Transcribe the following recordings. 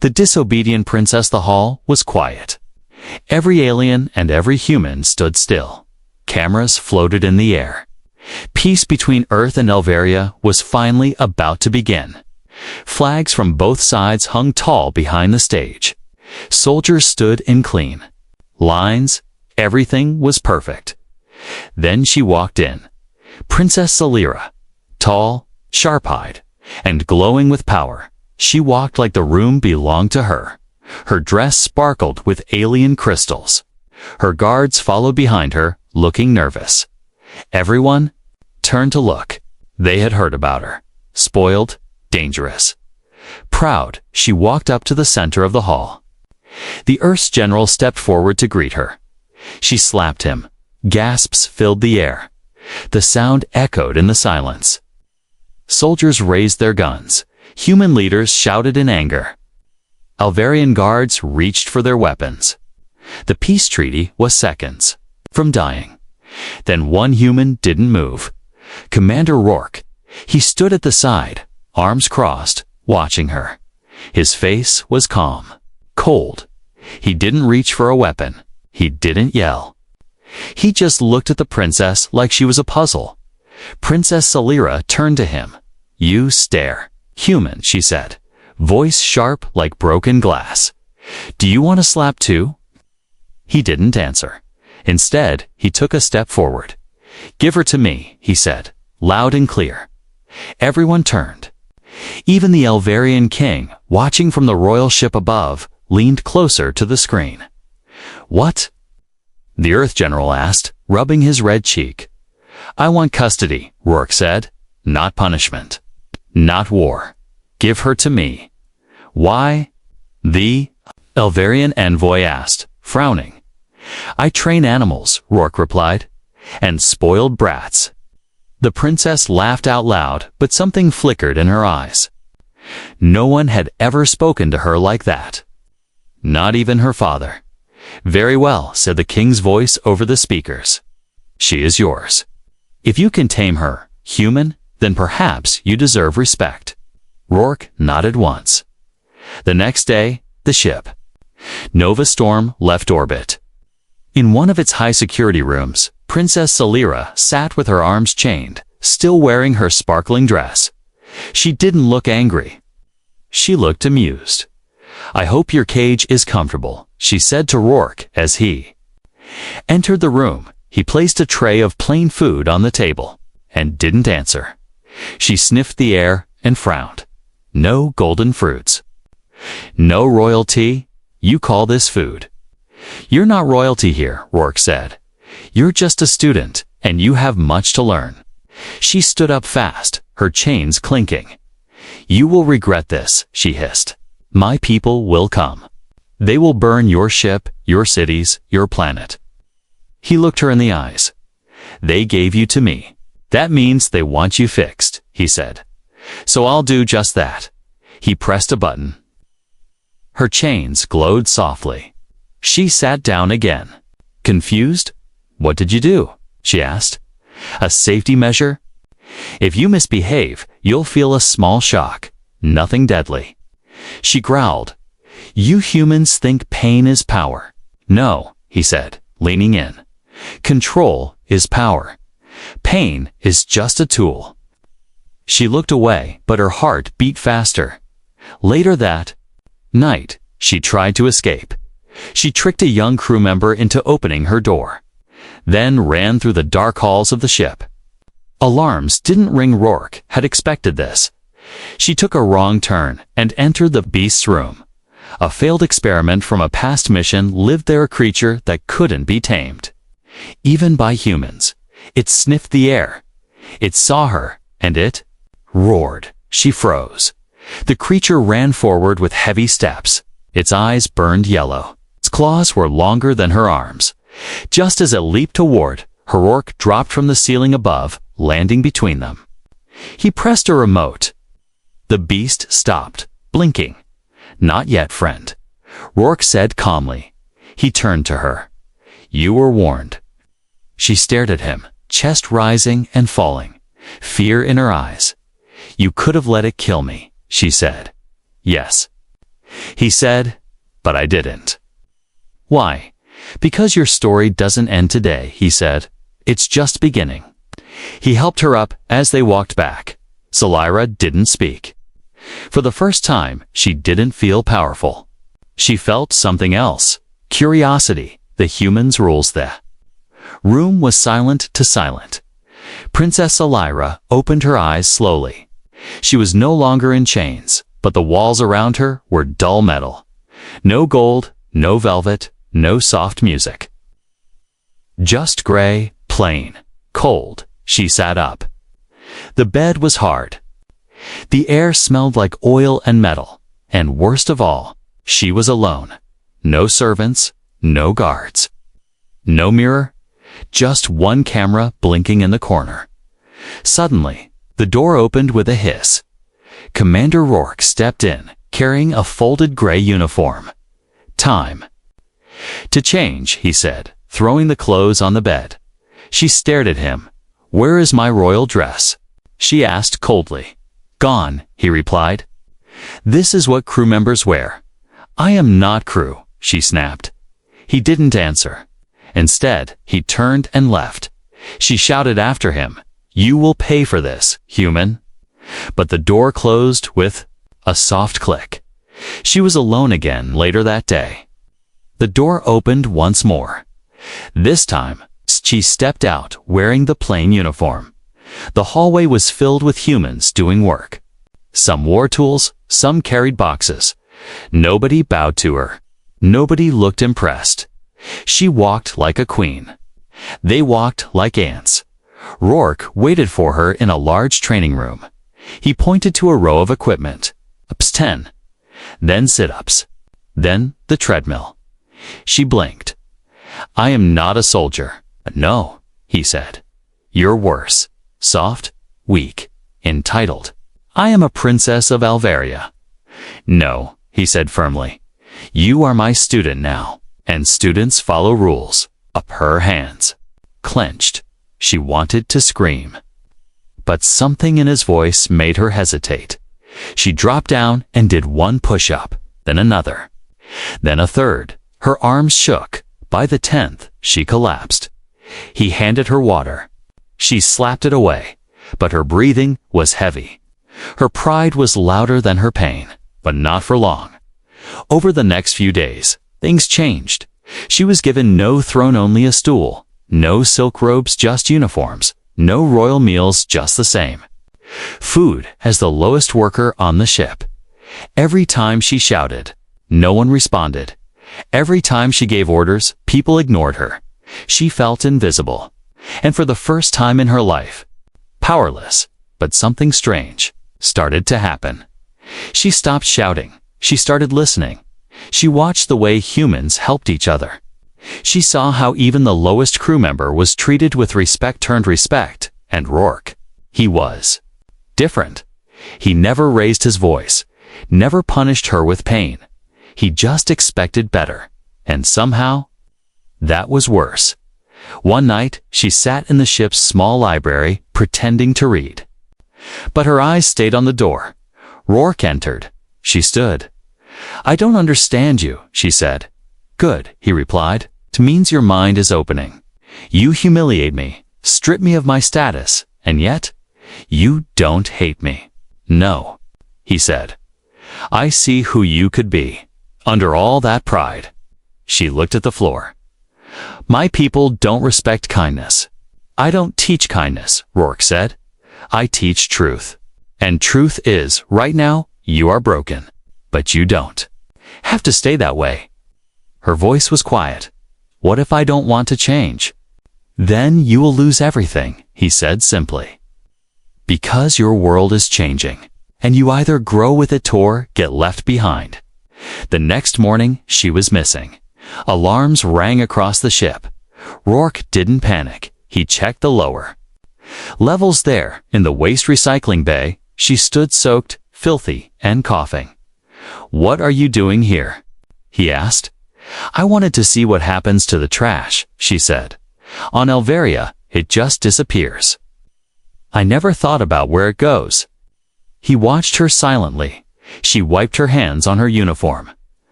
The disobedient princess the hall was quiet. Every alien and every human stood still. Cameras floated in the air. Peace between Earth and Elveria was finally about to begin. Flags from both sides hung tall behind the stage. Soldiers stood in clean lines. Everything was perfect. Then she walked in. Princess Salira, tall, sharp-eyed, and glowing with power. She walked like the room belonged to her. Her dress sparkled with alien crystals. Her guards followed behind her, looking nervous. Everyone turned to look. They had heard about her. Spoiled, dangerous. Proud, she walked up to the center of the hall. The Earth's general stepped forward to greet her. She slapped him. Gasps filled the air. The sound echoed in the silence. Soldiers raised their guns. Human leaders shouted in anger. Alvarian guards reached for their weapons. The peace treaty was seconds from dying. Then one human didn't move. Commander Rourke. He stood at the side, arms crossed, watching her. His face was calm, cold. He didn't reach for a weapon. He didn't yell. He just looked at the princess like she was a puzzle. Princess Salira turned to him. "You stare. Human," she said, voice sharp like broken glass. "Do you want to slap too?" He didn't answer. Instead, he took a step forward. "Give her to me," he said, loud and clear. Everyone turned. Even the Elvarian king, watching from the royal ship above, leaned closer to the screen. "What?" the Earth General asked, rubbing his red cheek. "I want custody," Rourke said. "Not punishment. Not war. Give her to me." "Why?" the Elvarian envoy asked, frowning. "I train animals," Rourke replied, "and spoiled brats." The princess laughed out loud, but something flickered in her eyes. No one had ever spoken to her like that. Not even her father. "Very well," said the king's voice over the speakers. "She is yours. If you can tame her, human, then perhaps you deserve respect." Rourke nodded once. The next day, the ship Nova Storm left orbit. In one of its high-security rooms, Princess Salira sat with her arms chained, still wearing her sparkling dress. She didn't look angry. She looked amused. "I hope your cage is comfortable," she said to Rourke as he entered the room. He placed a tray of plain food on the table and didn't answer. She sniffed the air and frowned. "No golden fruits. No royalty. You call this food?" "You're not royalty here," Rourke said. "You're just a student, and you have much to learn." She stood up fast, her chains clinking. "You will regret this," she hissed. "My people will come. They will burn your ship, your cities, your planet." He looked her in the eyes. "They gave you to me. That means they want you fixed," he said. "So I'll do just that." He pressed a button. Her chains glowed softly. She sat down again. Confused? "What did you do?" she asked. "A safety measure? If you misbehave, you'll feel a small shock. Nothing deadly." She growled. "You humans think pain is power." "No," he said, leaning in. "Control is power. Pain is just a tool." She looked away, but her heart beat faster. Later that night, she tried to escape. She tricked a young crew member into opening her door, then ran through the dark halls of the ship. Alarms didn't ring. Rourke had expected this. She took a wrong turn and entered the beast's room. A failed experiment from a past mission lived there, a creature that couldn't be tamed, even by humans. It sniffed the air. It saw her, and it roared. She froze. The creature ran forward with heavy steps. Its eyes burned yellow. Its claws were longer than her arms. Just as it leaped toward, Rourke dropped from the ceiling above, landing between them. He pressed a remote. The beast stopped, blinking. "Not yet, friend," Rourke said calmly. He turned to her. "You were warned." She stared at him, chest rising and falling, fear in her eyes. "You could have let it kill me," she said. "Yes." He said, "But I didn't." "Why?" "Because your story doesn't end today," he said. "It's just beginning." He helped her up as they walked back. Salira didn't speak. For the first time, she didn't feel powerful. She felt something else. Curiosity. The humans' rules there. Room was silent to silent. Princess Salira opened her eyes slowly. She was no longer in chains, but the walls around her were dull metal. No gold, no velvet, no soft music. Just gray, plain, cold. She sat up. The bed was hard. The air smelled like oil and metal, and worst of all, she was alone. No servants, no guards. No mirror, just one camera blinking in the corner. Suddenly, the door opened with a hiss. Commander Rourke stepped in, carrying a folded gray uniform. "Time." "To change," he said, throwing the clothes on the bed. She stared at him. "Where is my royal dress?" she asked coldly. "Gone," he replied. "This is what crew members wear." "I am not crew," she snapped. He didn't answer. Instead, he turned and left. She shouted after him, "You will pay for this, human." But the door closed with a soft click. She was alone again later that day. The door opened once more. This time, she stepped out wearing the plain uniform. The hallway was filled with humans doing work. Some wore tools, some carried boxes. Nobody bowed to her. Nobody looked impressed. She walked like a queen. They walked like ants. Rourke waited for her in a large training room. He pointed to a row of equipment. Ups 10. Then sit-ups. Then the treadmill. She blinked. "I am not a soldier." "No," he said. "You're worse. Soft, weak, entitled. I am a princess of Alvaria." "No," he said firmly. "You are my student now, and students follow rules." Up her hands. Clenched. She wanted to scream. But something in his voice made her hesitate. She dropped down and did one push-up, then another. Then a third. Her arms shook. By the 10th, she collapsed. He handed her water. She slapped it away, but her breathing was heavy. Her pride was louder than her pain, but not for long. Over the next few days, things changed. She was given no throne, only a stool. No silk robes, just uniforms. No royal meals, just the same. Food as the lowest worker on the ship. Every time she shouted, no one responded. Every time she gave orders, people ignored her. She felt invisible. And for the first time in her life, powerless. But something strange started to happen. She stopped shouting. She started listening. She watched the way humans helped each other. She saw how even the lowest crew member was treated with respect turned respect, and Rourke, he was different. He never raised his voice, never punished her with pain. He just expected better, and somehow, that was worse. One night, she sat in the ship's small library, pretending to read. But her eyes stayed on the door. Rourke entered. She stood. "I don't understand you," she said. "Good," he replied. "It means your mind is opening. You humiliate me, strip me of my status, and yet, you don't hate me." "No," he said. "I see who you could be, under all that pride." She looked at the floor. "My people don't respect kindness." "I don't teach kindness," Rourke said. "I teach truth. And truth is, right now, you are broken. But you don't have to stay that way." Her voice was quiet. "What if I don't want to change?" "Then you will lose everything," he said simply. "Because your world is changing, and you either grow with it or get left behind." The next morning, she was missing. Alarms rang across the ship. Rourke didn't panic. He checked the lower levels there, in the waste recycling bay. She stood soaked, filthy, and coughing. "What are you doing here?" he asked. "I wanted to see what happens to the trash," she said. "On Alvaria, it just disappears. I never thought about where it goes." He watched her silently. She wiped her hands on her uniform.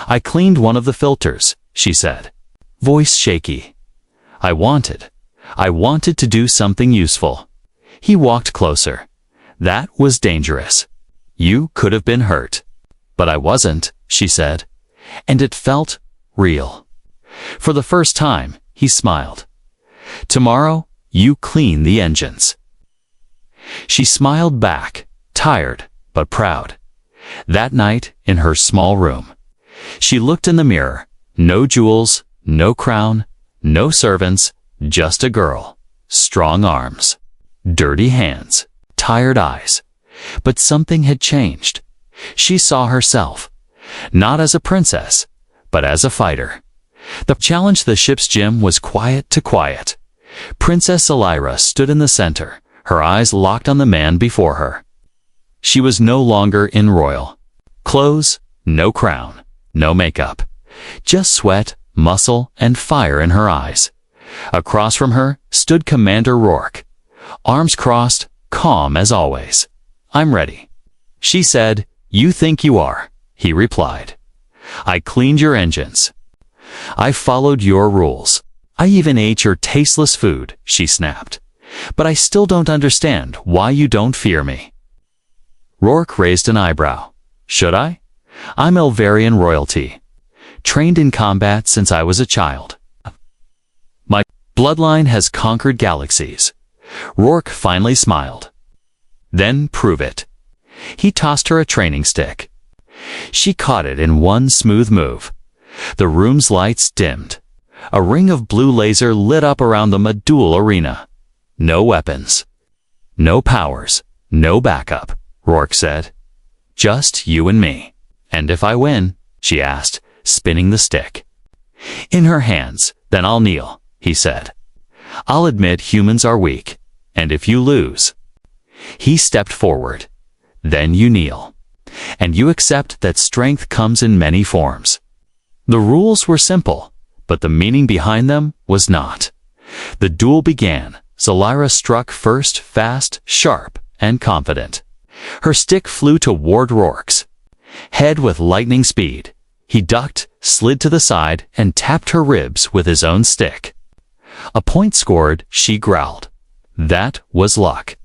I cleaned one of the filters, she said, voice shaky. I wanted to do something useful. He walked closer. That was dangerous. You could have been hurt. But I wasn't, she said, and it felt real. For the first time, he smiled. Tomorrow, you clean the engines. She smiled back, tired but proud. That night, in her small room, she looked in the mirror. No jewels, no crown, no servants, just a girl. Strong arms, dirty hands, tired eyes. But something had changed. She saw herself, not as a princess, but as a fighter. The challenge the ship's gym was quiet to quiet. Princess Elira stood in the center, her eyes locked on the man before her. She was no longer in royal clothes, no crown, no makeup, just sweat, muscle, and fire in her eyes. Across from her stood Commander Rourke, arms crossed, calm as always. I'm ready. She said, You think you are, he replied. I cleaned your engines. I followed your rules. I even ate your tasteless food, she snapped. But I still don't understand why you don't fear me. Rourke raised an eyebrow. Should I? I'm Elvarian royalty, trained in combat since I was a child. My bloodline has conquered galaxies. Rourke finally smiled. Then prove it. He tossed her a training stick. She caught it in one smooth move. The room's lights dimmed. A ring of blue laser lit up around the Medul arena. No weapons. No powers. No backup, Rourke said. Just you and me. And if I win, she asked, spinning the stick. In her hands, then I'll kneel, he said. I'll admit humans are weak, and if you lose. He stepped forward. Then you kneel. And you accept that strength comes in many forms. The rules were simple, but the meaning behind them was not. The duel began. Zelira struck first, fast, sharp, and confident. Her stick flew toward Rourke's head with lightning speed. He ducked, slid to the side, and tapped her ribs with his own stick. A point scored, she growled. That was luck.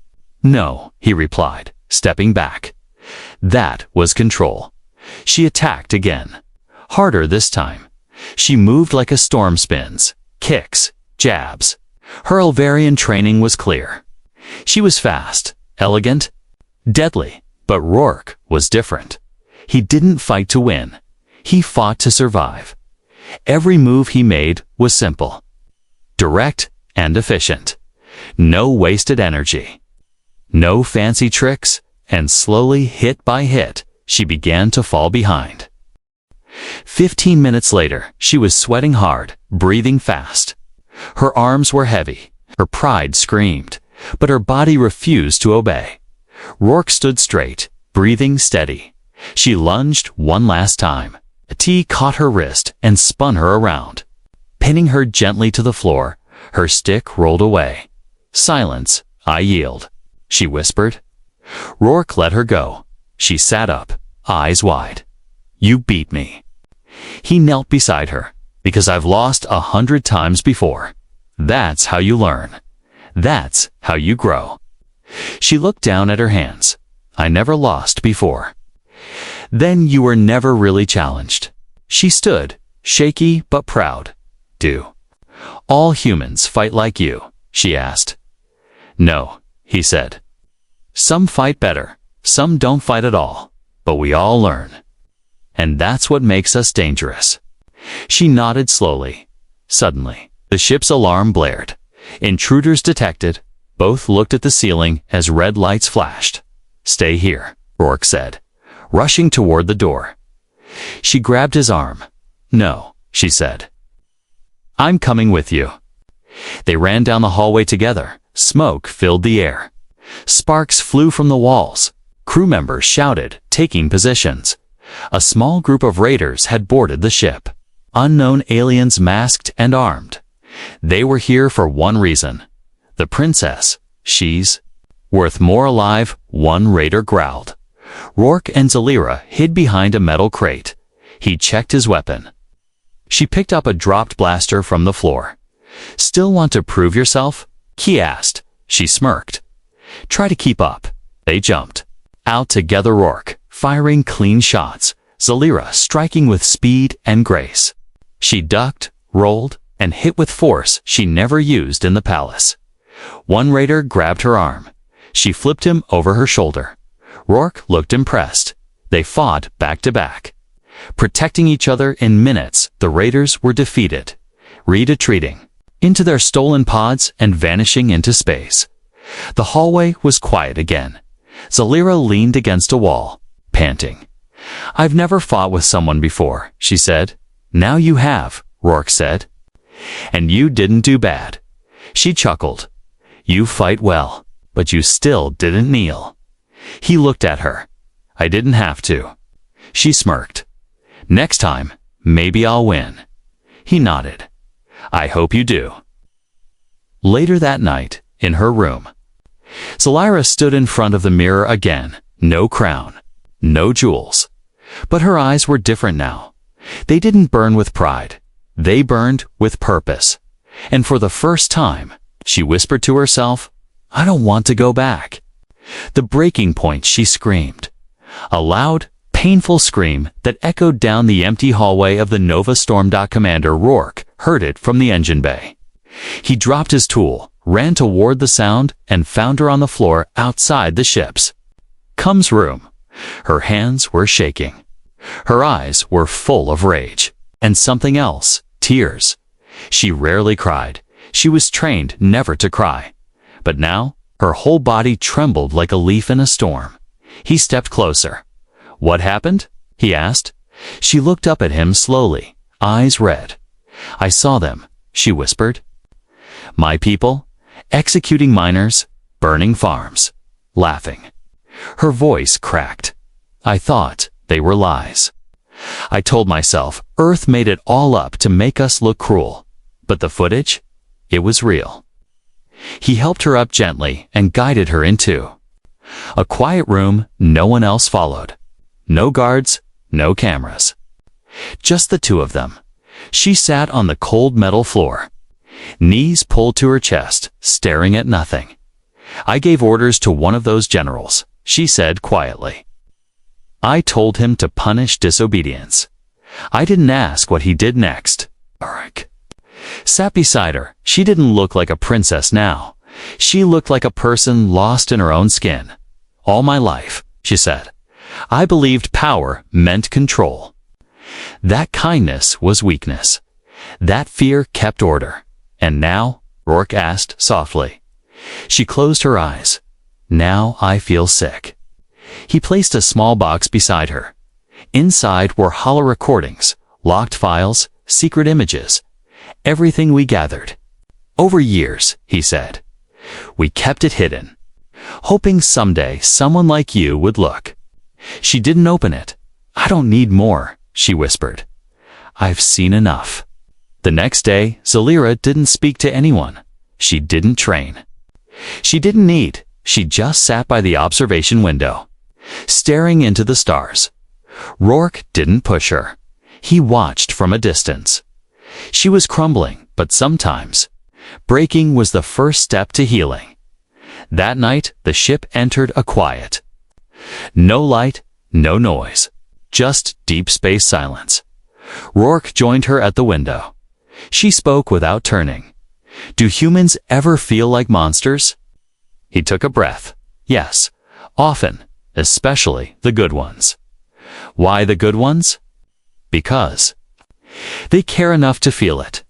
No, he replied, stepping back. That was control. She attacked again. Harder this time. She moved like a storm spins. Kicks, jabs. Her Elvarian training was clear. She was fast, elegant, deadly. But Rourke was different. He didn't fight to win. He fought to survive. Every move he made was simple, direct, and efficient. No wasted energy. No fancy tricks, and slowly, hit by hit, she began to fall behind. 15 minutes later, she was sweating hard, breathing fast. Her arms were heavy. Her pride screamed, but her body refused to obey. Rourke stood straight, breathing steady. She lunged one last time. A T caught her wrist and spun her around. Pinning her gently to the floor, her stick rolled away. Silence, I yield, she whispered. Rourke let her go. She sat up, eyes wide. You beat me. He knelt beside her. Because I've lost 100 times before. That's how you learn. That's how you grow. She looked down at her hands. I never lost before. Then you were never really challenged. She stood, shaky but proud. Do all humans fight like you? She asked. No, he said. Some fight better, some don't fight at all, but we all learn. And that's what makes us dangerous. She nodded slowly. Suddenly, the ship's alarm blared. Intruders detected. Both looked at the ceiling as red lights flashed. Stay here, Rourke said, rushing toward the door. She grabbed his arm. No, she said. I'm coming with you. They ran down the hallway together. Smoke filled the air. Sparks flew from the walls. Crew members shouted, taking positions. A small group of raiders had boarded the ship. Unknown aliens masked and armed. They were here for one reason. The princess, she's worth more alive, one raider growled. Rourke and Zelira hid behind a metal crate. He checked his weapon. She picked up a dropped blaster from the floor. "Still want to prove yourself?" he asked. She smirked. "Try to keep up." They jumped. Out together, Rourke, firing clean shots, Zalira striking with speed and grace. She ducked, rolled, and hit with force she never used in the palace. One raider grabbed her arm. She flipped him over her shoulder. Rourke looked impressed. They fought back to back. Protecting each other in minutes, the raiders were defeated, retreating into their stolen pods and vanishing into space. The hallway was quiet again. Zalira leaned against a wall, panting. "I've never fought with someone before," she said. "Now you have," Rourke said. "And you didn't do bad." She chuckled. "You fight well, but you still didn't kneel." He looked at her. "I didn't have to." She smirked. "Next time, maybe I'll win." He nodded. "I hope you do." Later that night, in her room, Zalira stood in front of the mirror again. No crown, no jewels. But her eyes were different now. They didn't burn with pride. They burned with purpose. And for the first time, she whispered to herself, "I don't want to go back." The breaking point, she screamed. A loud, painful scream that echoed down the empty hallway of the Nova Storm. Commander Rourke heard it from the engine bay. He dropped his tool, ran toward the sound, and found her on the floor outside the ships. Cum's room. Her hands were shaking. Her eyes were full of rage. And something else, tears. She rarely cried. She was trained never to cry. But now, her whole body trembled like a leaf in a storm. He stepped closer. "What happened?" he asked. She looked up at him slowly, eyes red. "I saw them," she whispered. "My people, executing miners, burning farms, laughing." Her voice cracked. "I thought they were lies. I told myself Earth made it all up to make us look cruel. But the footage? It was real." He helped her up gently and guided her into a quiet room. No one else followed. No guards, no cameras. Just the two of them. She sat on the cold metal floor, knees pulled to her chest, staring at nothing. "I gave orders to one of those generals," she said quietly. "I told him to punish disobedience. I didn't ask what he did next." Urgh. Sat beside her, she didn't look like a princess now. She looked like a person lost in her own skin. "All my life," she said, "I believed power meant control. That kindness was weakness. That fear kept order. And now?" Rourke asked softly. She closed her eyes. "Now I feel sick." He placed a small box beside her. Inside were hollow recordings, locked files, secret images. Everything we gathered. Over years, he said. We kept it hidden, hoping someday someone like you would look. She didn't open it. "I don't need more," she whispered. "I've seen enough." The next day, Zalira didn't speak to anyone. She didn't train. She didn't need. She just sat by the observation window, staring into the stars. Rourke didn't push her. He watched from a distance. She was crumbling, but sometimes breaking was the first step to healing. That night, the ship entered a quiet. No light, no noise, just deep space silence. Rourke joined her at the window. She spoke without turning. "Do humans ever feel like monsters?" He took a breath. "Yes, often, especially the good ones." "Why the good ones?" "Because they care enough to feel it."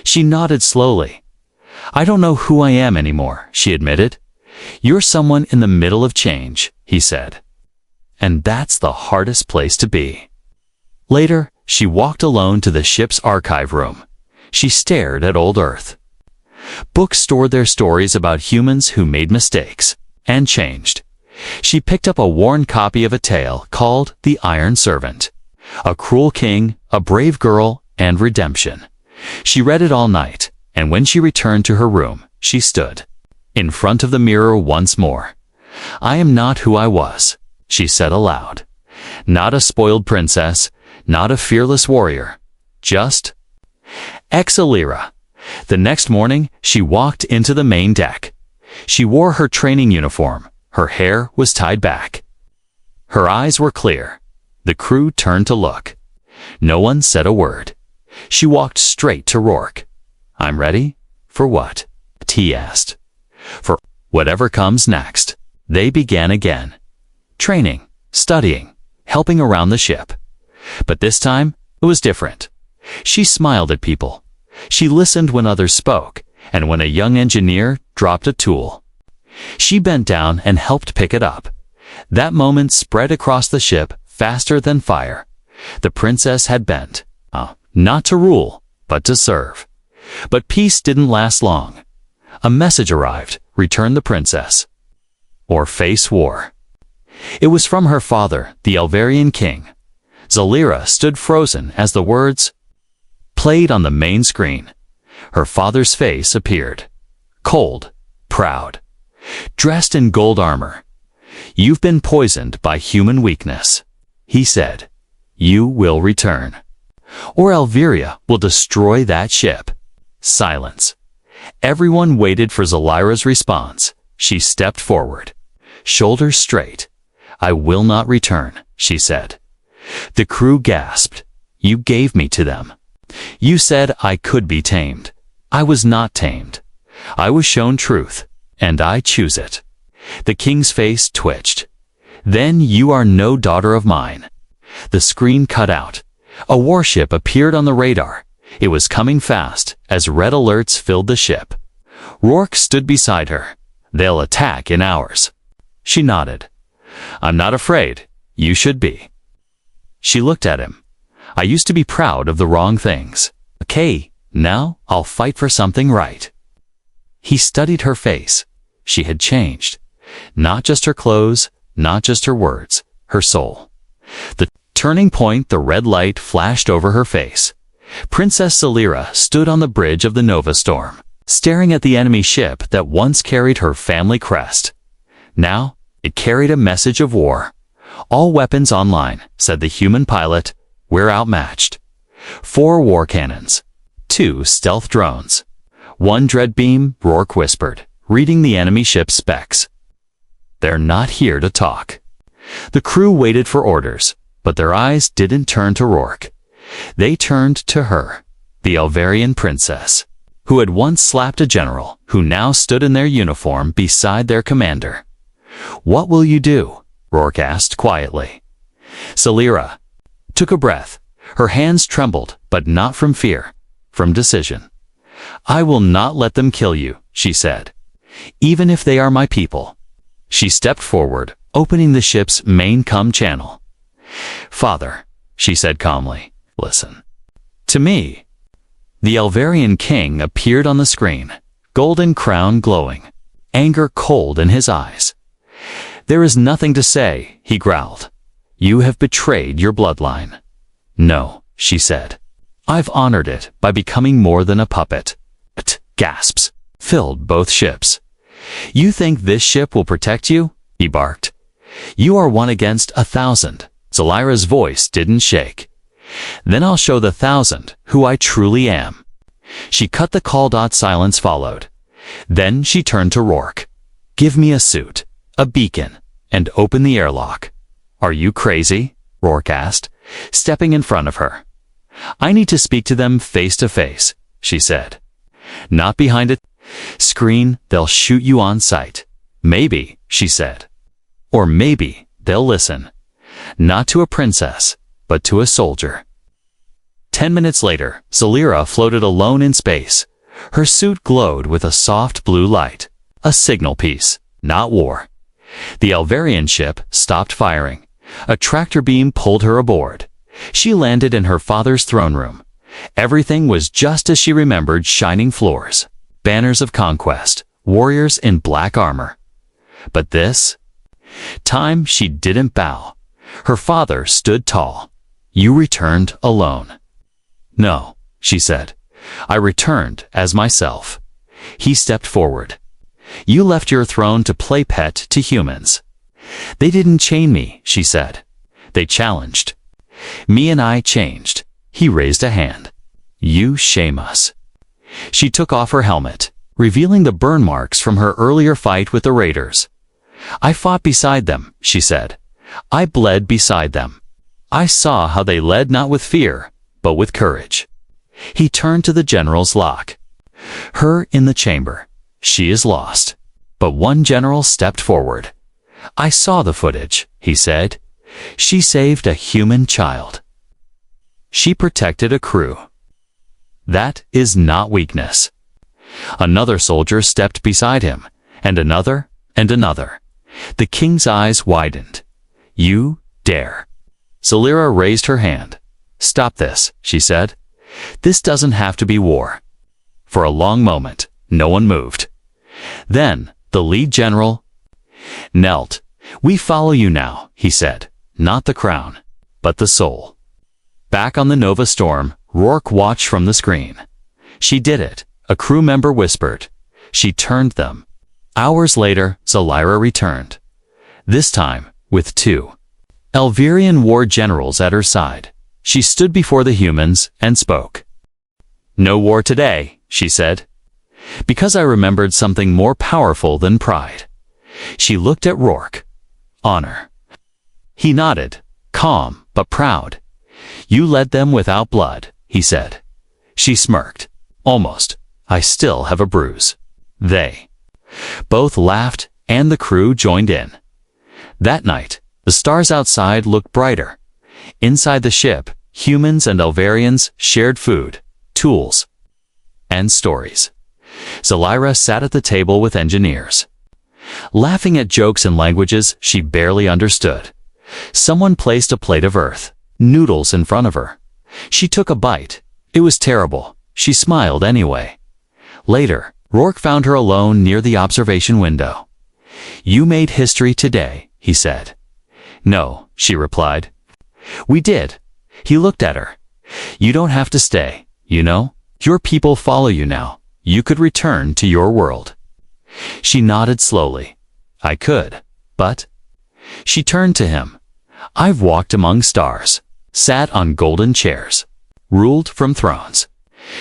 She nodded slowly. "I don't know who I am anymore," she admitted. "You're someone in the middle of change," he said. "And that's the hardest place to be." Later, she walked alone to the ship's archive room. She stared at old Earth. Books stored their stories about humans who made mistakes and changed. She picked up a worn copy of a tale called The Iron Servant. A cruel king, a brave girl, and redemption. She read it all night, and when she returned to her room, she stood in front of the mirror once more. "I am not who I was," she said aloud. "Not a spoiled princess, not a fearless warrior, just Exalira. The next morning, she walked into the main deck. She wore her training uniform. Her hair was tied back. Her eyes were clear. The crew turned to look. No one said a word. She walked straight to Rourke. "I'm ready." "For what?" he asked. "For whatever comes next." They began again. Training, studying, helping around the ship. But this time, it was different. She smiled at people. She listened when others spoke, and when a young engineer dropped a tool, she bent down and helped pick it up. That moment spread across the ship faster than fire. The princess had bent, not to rule, but to serve. But peace didn't last long. A message arrived, "Return the princess, or face war." It was from her father, the Elverian king. Zalira stood frozen as the words played on the main screen. Her father's face appeared, cold, proud, dressed in gold armor. "You've been poisoned by human weakness," he said. "You will return, or Elveria will destroy that ship." Silence. Everyone waited for Zalira's response. She stepped forward, shoulders straight. "I will not return," she said. The crew gasped. "You gave me to them. You said I could be tamed. I was not tamed. I was shown truth, and I choose it." The king's face twitched. "Then you are no daughter of mine." The screen cut out. A warship appeared on the radar. It was coming fast as red alerts filled the ship. Rourke stood beside her. "They'll attack in hours." She nodded. "I'm not afraid. You should be." She looked at him. "I used to be proud of the wrong things. Okay, now I'll fight for something right." He studied her face. She had changed. Not just her clothes, not just her words, her soul. The turning point, the red light flashed over her face. Princess Zalira stood on the bridge of the Nova Storm, staring at the enemy ship that once carried her family crest. Now, it carried a message of war. "All weapons online," said the human pilot. "We're outmatched." 4 war cannons, 2 stealth drones, 1 dread beam, Rourke whispered, reading the enemy ship's specs. "They're not here to talk." The crew waited for orders, but their eyes didn't turn to Rourke. They turned to her, the Elverian princess, who had once slapped a general, who now stood in their uniform beside their commander. "What will you do?" Rourke asked quietly. Zalira took a breath. Her hands trembled, but not from fear, from decision. "I will not let them kill you," she said, "even if they are my people." She stepped forward, opening the ship's main comm channel. "Father," she said calmly, "listen to me." The Elverian king appeared on the screen, golden crown glowing, anger cold in his eyes. "There is nothing to say," he growled. "You have betrayed your bloodline." "No," she said. "I've honored it by becoming more than a puppet." Gasps filled both ships. "You think this ship will protect you?" he barked. "You are 1 against 1,000. Zalira's voice didn't shake. "Then I'll show the 1,000 who I truly am." She cut the call. Silence followed. Then she turned to Rourke. "Give me a suit, a beacon, and open the airlock." "Are you crazy?" Rourke asked, stepping in front of her. "I need to speak to them face to face," she said. "Not behind a screen. They'll shoot you on sight." "Maybe," she said. "Or maybe they'll listen. Not to a princess, but to a soldier." 10 minutes later, Zalira floated alone in space. Her suit glowed with a soft blue light. A signal piece, not war. The Elverian ship stopped firing. A tractor beam pulled her aboard. She landed in her father's throne room. Everything was just as she remembered: shining floors, banners of conquest, warriors in black armor. But this time she didn't bow. Her father stood tall. "You returned alone." "No," she said. "I returned as myself." He stepped forward. "You left your throne to play pet to humans." "They didn't chain me," she said. "They challenged." Me and I changed. He raised a hand. You shame us. She took off her helmet, revealing the burn marks from her earlier fight with the raiders. I fought beside them, she said. I bled beside them. I saw how they led not with fear, but with courage. He turned to the general's lock. Her in the chamber. She is lost. But one general stepped forward. I saw the footage, he said. She saved a human child. She protected a crew. That is not weakness. Another soldier stepped beside him, and another, and another. The king's eyes widened. You dare. Zalira raised her hand. Stop this, she said. This doesn't have to be war. For a long moment, no one moved. Then, the lead general knelt. We follow you now, he said. Not the crown, but the soul. Back on the Nova Storm, Rourke watched from the screen. She did it, a crew member whispered. She turned them. Hours later, Zalira returned. This time, with 2 Elverian war generals at her side. She stood before the humans and spoke. No war today, she said. Because I remembered something more powerful than pride. She looked at Rourke. Honor. He nodded, calm but proud. You led them without blood, he said. She smirked. Almost. I still have a bruise. They both laughed, and the crew joined in. That night, the stars outside looked brighter. Inside the ship, humans and Elverians shared food, tools, and stories. Zalira sat at the table with engineers, laughing at jokes in languages she barely understood. Someone placed a plate of earth, noodles in front of her. She took a bite. It was terrible. She smiled anyway. Later, Rourke found her alone near the observation window. You made history today, he said. No, she replied. We did. He looked at her. You don't have to stay, you know? Your people follow you now. You could return to your world. She nodded slowly. I could, but... She turned to him. I've walked among stars, sat on golden chairs, ruled from thrones.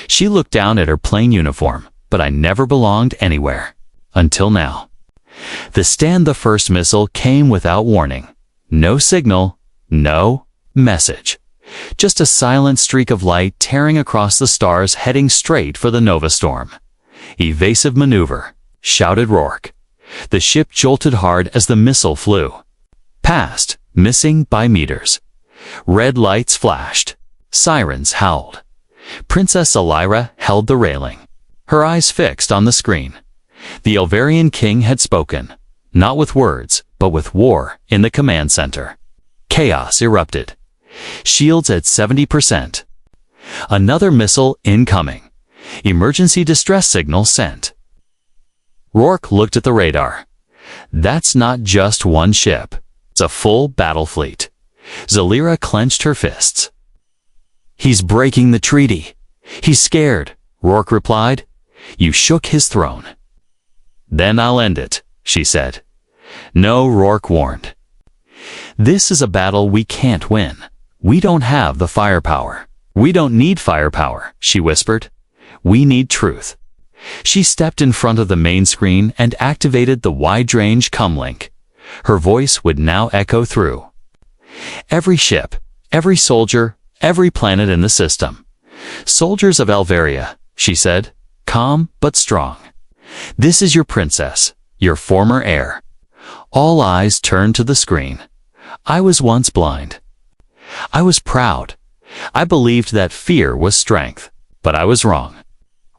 She looked down at her plain uniform, but I never belonged anywhere. Until now. The Stand the First missile came without warning. No signal, no message. Just a silent streak of light tearing across the stars heading straight for the Nova Storm. Evasive maneuver, shouted Rourke. The ship jolted hard as the missile flew. Past, missing by meters. Red lights flashed. Sirens howled. Princess Zalira held the railing, her eyes fixed on the screen. The Elverian king had spoken, not with words, but with war in the command center. Chaos erupted. Shields at 70%. Another missile incoming. Emergency distress signal sent. Rourke looked at the radar. That's not just one ship. It's a full battle fleet. Zalira clenched her fists. He's breaking the treaty. He's scared, Rourke replied. You shook his throne. Then I'll end it, she said. No, Rourke warned. This is a battle we can't win. We don't have the firepower. We don't need firepower, she whispered. We need truth. She stepped in front of the main screen and activated the wide-range comlink. Her voice would now echo through every ship, every soldier, every planet in the system. Soldiers of Elveria, she said, calm but strong. This is your princess, your former heir. All eyes turned to the screen. I was once blind. I was proud. I believed that fear was strength, but I was wrong.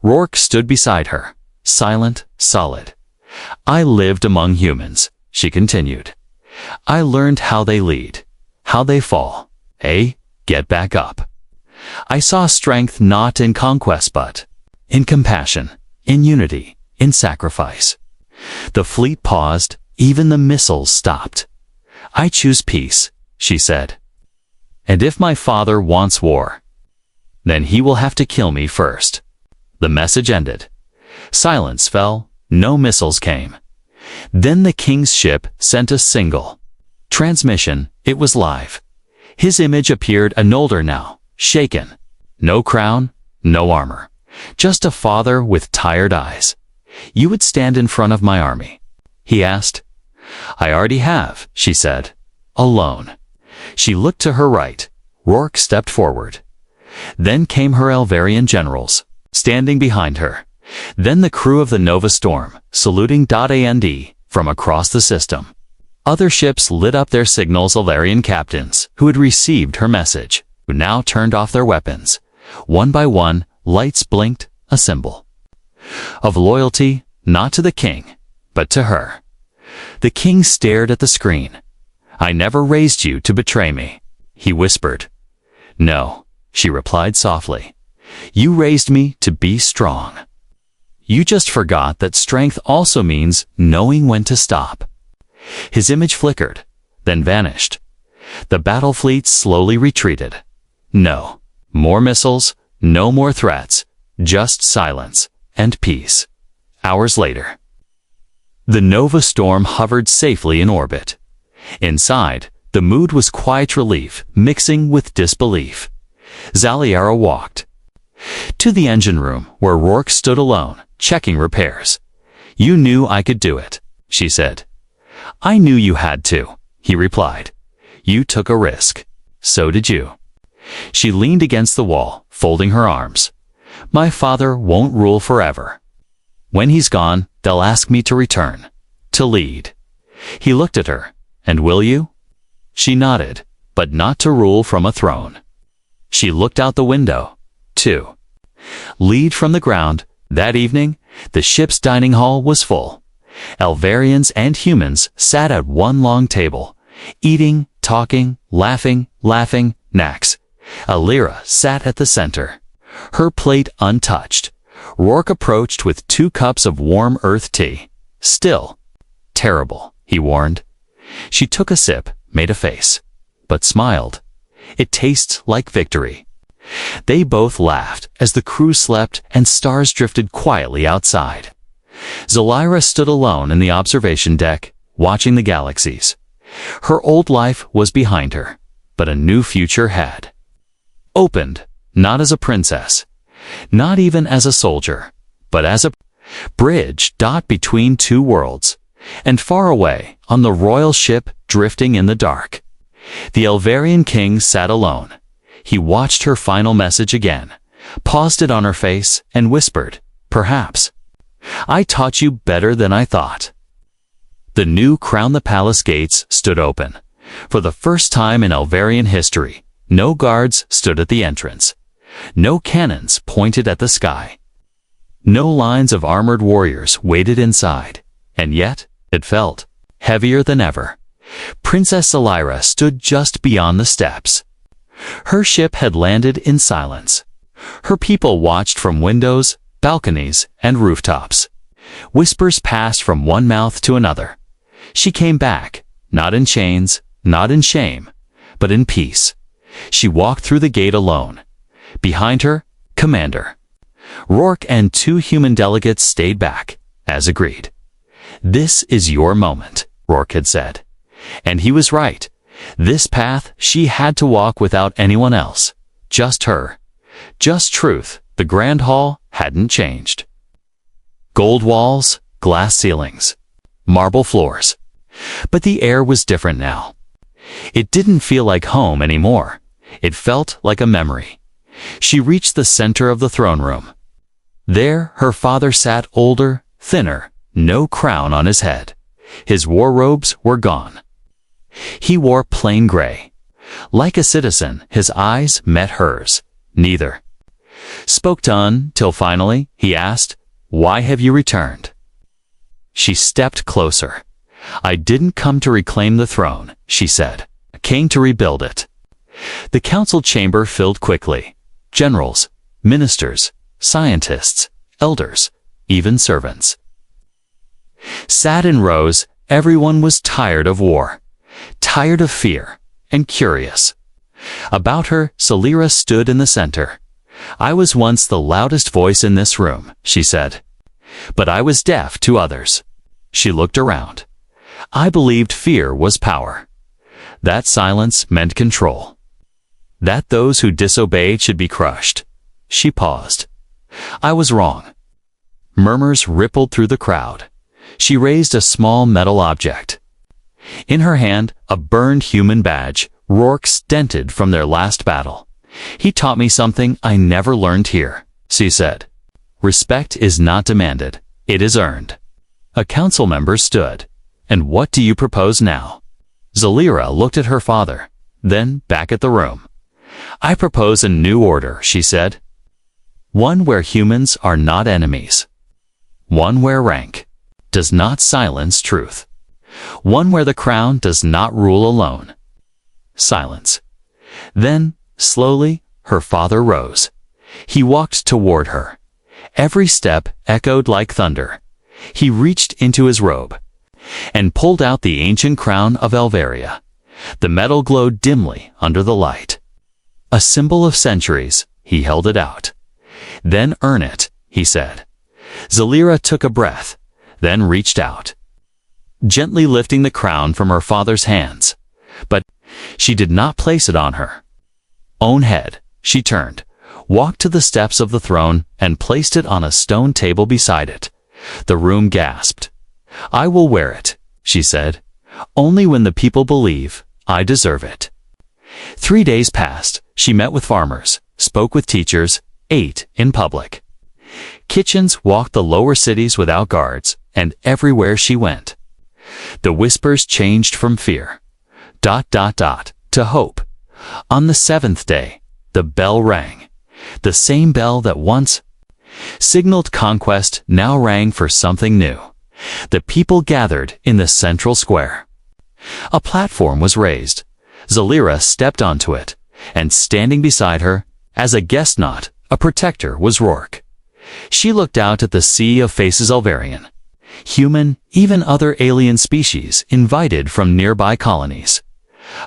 Rourke stood beside her, silent, solid. I lived among humans, she continued. I learned how they lead, how they fall, get back up. I saw strength not in conquest but in compassion, in unity, in sacrifice. The fleet paused, even the missiles stopped. I choose peace, she said. And if my father wants war, then he will have to kill me first. The message ended. Silence fell, no missiles came. Then the king's ship sent a signal. Transmission, it was live. His image appeared older now, shaken. No crown, no armor. Just a father with tired eyes. "You would stand in front of my army?" he asked. "I already have," she said. "Alone." She looked to her right. Rourke stepped forward. Then came her Elvarian generals, standing behind her. Then the crew of the Nova Storm, saluting .and from across the system. Other ships lit up their signals. Elvarian captains, who had received her message, who now turned off their weapons. One by one, lights blinked, a symbol of loyalty, not to the king, but to her. The king stared at the screen. "I never raised you to betray me," he whispered. "No," she replied softly. "You raised me to be strong. You just forgot that strength also means knowing when to stop." His image flickered, then vanished. The battle fleet slowly retreated. No more missiles, no more threats, just silence and peace. Hours later, the Nova Storm hovered safely in orbit. Inside, the mood was quiet relief mixing with disbelief. Zaliara walked to the engine room where Rourke stood alone, checking repairs. "You knew I could do it," she said. "I knew you had to," he replied. "You took a risk. So did you." She leaned against the wall, folding her arms. "My father won't rule forever. When he's gone, they'll ask me to return, to lead." He looked at her. "And will you?" She nodded, but not to rule from a throne. She looked out the window, too. Lead from the ground. That evening, the ship's dining hall was full. Elvarians and humans sat at one long table, eating, talking, laughing, Nax. Alira sat at the center, her plate untouched. Rourke approached with 2 cups of warm earth tea. "Still terrible," he warned. She took a sip, made a face, but smiled. "It tastes like victory." They both laughed as the crew slept and stars drifted quietly outside. Zalira stood alone in the observation deck, watching the galaxies. Her old life was behind her, but a new future had opened, not as a princess, not even as a soldier, but as a bridge between 2 worlds. And far away, on the royal ship drifting in the dark, the Elvarian king sat alone. He watched her final message again, paused it on her face, and whispered, "Perhaps I taught you better than I thought." The new Crown the Palace gates stood open. For the first time in Elvarian history, no guards stood at the entrance. No cannons pointed at the sky. No lines of armored warriors waited inside. And yet, it felt heavier than ever. Princess Zalira stood just beyond the steps. Her ship had landed in silence. Her people watched from windows, balconies, and rooftops. Whispers passed from one mouth to another. She came back, not in chains, not in shame, but in peace. She walked through the gate alone. Behind her, Commander. Rourke and 2 human delegates stayed back, as agreed. "This is your moment," Rourke had said. And he was right. This path she had to walk without anyone else. Just her. Just truth. The grand hall hadn't changed. Gold walls, glass ceilings, marble floors. But the air was different now. It didn't feel like home anymore. It felt like a memory. She reached the center of the throne room. There her father sat, older, thinner, no crown on his head. His war robes were gone. He wore plain gray. Like a citizen, his eyes met hers. Neither spoke done till finally he asked, "Why have you returned?" She stepped closer. "I didn't come to reclaim the throne," she said. "I came to rebuild it." The council chamber filled quickly. Generals, ministers, scientists, elders, even servants sat in rows. Everyone was tired of war, tired of fear, and curious. About her, Zalira stood in the center. "I was once the loudest voice in this room," she said. "But I was deaf to others." She looked around. "I believed fear was power. That silence meant control. that those who disobeyed should be crushed. She paused. I was wrong. Murmurs rippled through the crowd. She raised a small metal object. In her hand, a burned human badge, Rourke's dented from their last battle. He taught me something I never learned here, she said. Respect is not demanded, it is earned. A council member stood. And what do you propose now? Zalira looked at her father, then back at the room. I propose a new order, she said. One where humans are not enemies. One where rank does not silence truth. One where the crown does not rule alone. Silence. Then, slowly, her father rose. He walked toward her. Every step echoed like thunder. He reached into his robe and pulled out the ancient crown of Elveria. The metal glowed dimly under the light. A symbol of centuries, he held it out. Then earn it, he said. Zalira took a breath, then reached out, gently lifting the crown from her father's hands. But she did not place it on her own head. She turned, walked to the steps of the throne, and placed it on a stone table beside it. The room gasped. I will wear it, she said, only when the people believe I deserve it. 3 days passed. She met with farmers, spoke with teachers, ate in public. Kitchens walked the lower cities without guards, and everywhere she went, the whispers changed from fear, ... to hope. On the 7th day, the bell rang. The same bell that once signaled conquest now rang for something new. The people gathered in the central square. A platform was raised. Zalira stepped onto it, and standing beside her, as a guest not, a protector, was Rourke. She looked out at the sea of faces, Elverian, human, even other alien species invited from nearby colonies.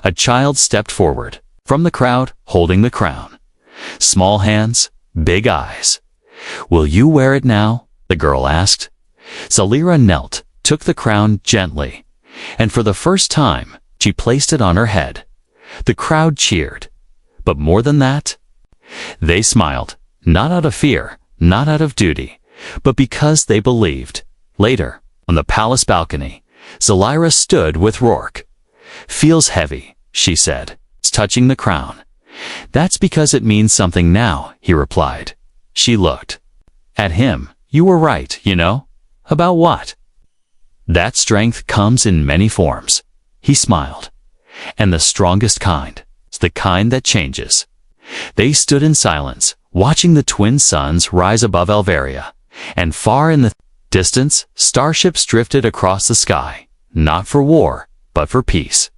A child stepped forward from the crowd, holding the crown. Small hands, big eyes. Will you wear it now? The girl asked. Zalira knelt, took the crown gently, and for the first time, she placed it on her head. The crowd cheered. But more than that, they smiled, not out of fear, not out of duty, but because they believed. Later, on the palace balcony, Zalira stood with Rourke. Feels heavy, she said, touching the crown. That's because it means something now, he replied. She looked at him. You were right, you know. About what? That strength comes in many forms. He smiled. And the strongest kind is the kind that changes. They stood in silence, watching the twin suns rise above Elveria, and far in the distance, starships drifted across the sky, not for war, but for peace.